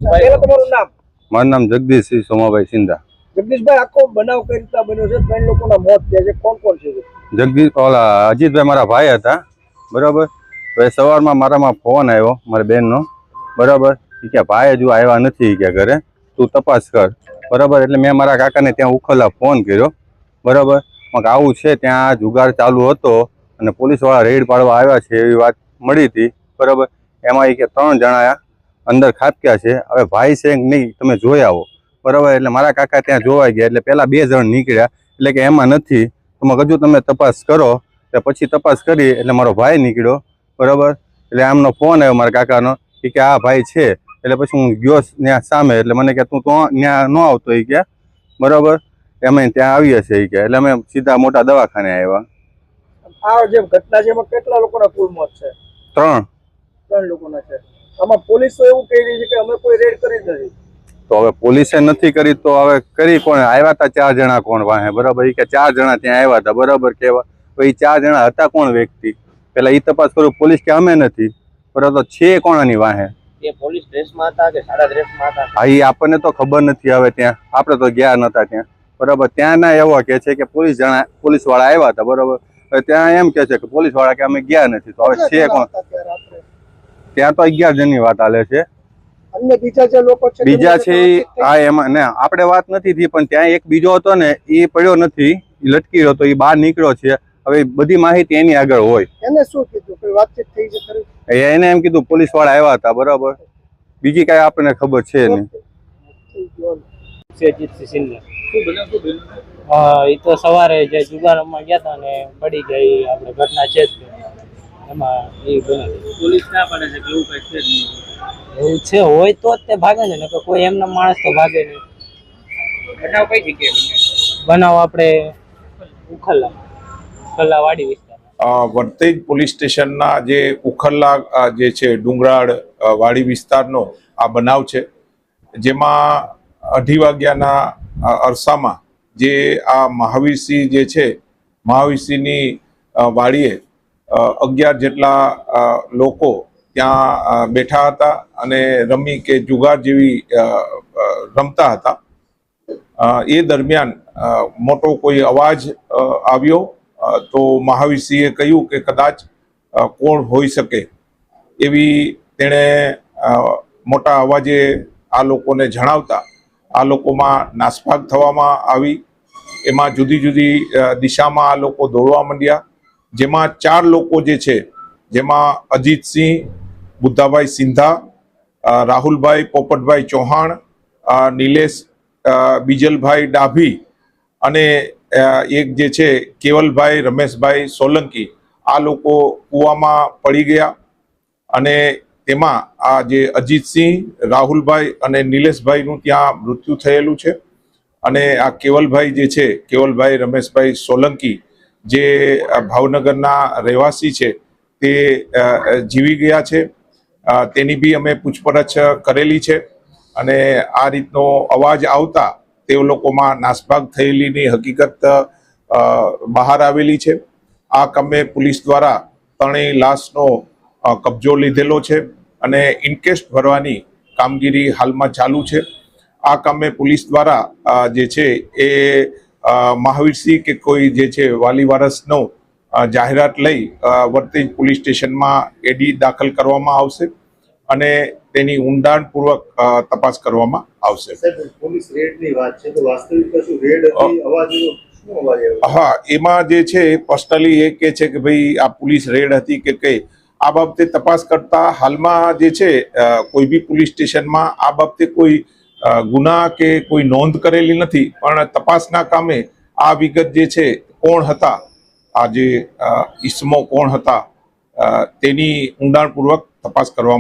તમારું નામ? મારું નામ જગદીશસિંહ સોમાભાઈ સિંધા. જગદીશભાઈ, આખો બનાવ કઈ રીતના બન્યો છે? 3 લોકોના મોત થયા છે, કોણ કોણ છે? અજીતભાઈ મારા ભાઈ હતા, બરાબર. તો એ સવારમાં મારામાં ફોન આવ્યો મારા બેનનો, બરાબર. કે ભાઈ હજુ આવ્યા નથી કે ઘરે, તું તપાસ કર, બરાબર. એટલે મેં મારા કાકાને ત્યાં ઉખલા ફોન કર્યો, બરાબર. આવું છે, ત્યાં જુગાર ચાલુ હતો અને પોલીસવાળા રેડ પાડવા આવ્યા છે એવી વાત મળી હતી, બરાબર. એમાં કે 3 જણા અંદર ખાબક્યા છે. હવે ભાઈ છે નહીં, તમે જોઈ આવો, બરાબર. એટલે મારા કાકા ત્યાં જોવા ગયા, એટલે પેલા 2 જણ નીકળ્યા, એટલે કે એમાં નથી, હજુ તમે તપાસ કરો. એટલે પછી તપાસ કરી એટલે મારો ભાઈ નીકળ્યો, બરાબર. એટલે આમનો ફોન આવ્યો મારા કાકાનો કે આ ભાઈ છે. એટલે પછી હું ગયો ત્યાં સામે, એટલે મને કે તું તો ત્યાં ન આવતો એ કે, બરાબર. અમે ત્યાં આવીએ છીએ કે, એટલે અમે સીધા મોટા દવાખાને આવ્યા. આ જે ઘટના છે એમાં કેટલા લોકોના કુલ મોત છે? 3 લોકોના છે. આમાં પોલીસ તો એવું કહી રહી છે કે અમે કોઈ રેડ કરી નથી. તો હવે પોલીસે નથી કરી તો હવે કરી કોણ? આવ્યા હતા 4 જણા કોણ વાહે, બરાબર. એ કે 4 જણા ત્યાં આવ્યા હતા, બરાબર. કેવા તો એ 4 જણા હતા કોણ વ્યક્તિ? પેલા એ તપાસ કરું. પોલીસ કે અમે નથી, બરાબર. છે કોણ આની વાહે? એ પોલીસ ડ્રેસમાં હતા કે સાદા ડ્રેસમાં હતા? હા, એ આપણને તો ખબર નથી. હવે ત્યાં આપણે તો ગયા નતા ત્યાં, બરાબર. ત્યાં ના એવો કે છે કે પોલીસ વાળા આવ્યા હતા, બરાબર. ત્યાં એમ કે છે કે પોલીસ વાળા કે અમે ગયા નથી. તો હવે છે કોણ? ત્યાં તો 11 જણની વાત હાલે છે. અન્ય બીજા જે લોકો છે, બીજા છે હા, એમાં ને આપણે વાત નથી થઈ, પણ ત્યાં એક બીજો હતો ને, એ પડ્યો નથી, એ લટકી રહ્યો તો, એ બહાર નીકળ્યો છે. હવે બધી માહિતી એની આગળ હોય. એને શું કીધું? કોઈ વાતચીત થઈ છે ખરી? એને એમ કીધું પોલીસ વાળા આવ્યા હતા, બરાબર. બીજી કઈ આપણને ખબર છે નહીં. એ તો સવારે જે જુગારમાં ગયા હતા ને પડી ગઈ આપણે ઘટના છે એમાં એ પોલીસ ના પડે છે કે એવું કઈ છે જ નહીં. એવું છે હોય તો જ તે ભાગે ને, કે કોઈ એમના માણસ તો ભાગે નહીં. બનાવ કઈ જગ્યાએ? બનાવ આપણે ઉખલ્લા વાડી વિસ્તાર, વર્તેજ પોલીસ સ્ટેશનના જે ઉખલ્લા જે છે ડુંગરાળ વાડી વિસ્તારનો આ બનાવ છે, જેમાં 2:30 વાગ્યાના અરસામાં જે આ મહાવીરસિંહ જે છે, મહાવીરસિંહની વાડીએ 11 જેટલા લોકો ત્યાં બેઠા હતા અને રમી કે જુગાર જેવી રમતા હતા. એ દરમિયાન મોટો કોઈ અવાજ આવ્યો, તો મહાવીરસિંહે કહ્યું કે કદાચ કોણ હોઈ શકે એવી તેણે મોટા અવાજે આ લોકોને જણાવતા આ લોકોમાં નાસભાગ થવામાં આવી. એમાં જુદી જુદી દિશામાં આ લોકો દોડવા માંડ્યા, જેમાં 4 લોકો જે છે, જેમાં અજીતસિંહ, બુદ્ધાભાઈ સિંધા, રાહુલભાઈ પોપટભાઈ ચૌહાણ, નિલેશ બીજલભાઈ ડાભી અને એક જે છે કેવલભાઈ રમેશભાઈ સોલંકી, આ લોકો કૂવામાં પડી ગયા. અને તેમાં આ જે અજીતસિંહ, રાહુલભાઈ અને નિલેશભાઈનું ત્યાં મૃત્યુ થયેલું છે. અને આ કેવલભાઈ જે છે, કેવલભાઈ રમેશભાઈ સોલંકી, જે ભાવનગરના રહેવાસી છે, તે જીવી ગયા છે. તેની બી અમે પૂછપરછ કરેલી છે અને આ રીતનો અવાજ આવતા તે લોકોમાં નાસભાગ થયેલીની હકીકત બહાર આવેલી છે. આ કામે પોલીસ દ્વારા 3 લાશનો કબજો લીધેલો છે અને ઇન્કેસ્ટ ભરવાની કામગીરી હાલમાં ચાલુ છે. આ કામે પોલીસ દ્વારા જે છે એ મહાવીરસિંહ કે કોઈ જે છે વાલી વારસનો જાહેરાત લઈ વર્તેજ પોલીસ સ્ટેશનમાં એડી દાખલ કરવામાં આવશે અને તેની ઊંડાણપૂર્વક તપાસ કરવામાં આવશે. પોલીસ રેડની વાત છે, તો વાસ્તવિક શું રેડ હતી? અવાજ હા, એમાં જે છે પર્સનલી એ કહે છે કે ભાઈ આ પોલીસ રેડ હતી કે કઈ, આ બાબતે તપાસ કરતા હાલમાં જે છે કોઈ બી પોલીસ સ્ટેશનમાં આ બાબતે કોઈ ગુના કે કોઈ નોંધ કરેલી નથી, પણ તપાસના કામે આ વિગત જે છે કોણ હતા, આ જે ઈસમો કોણ હતા, તેની ઊંડાણપૂર્વક તપાસ કરવામાં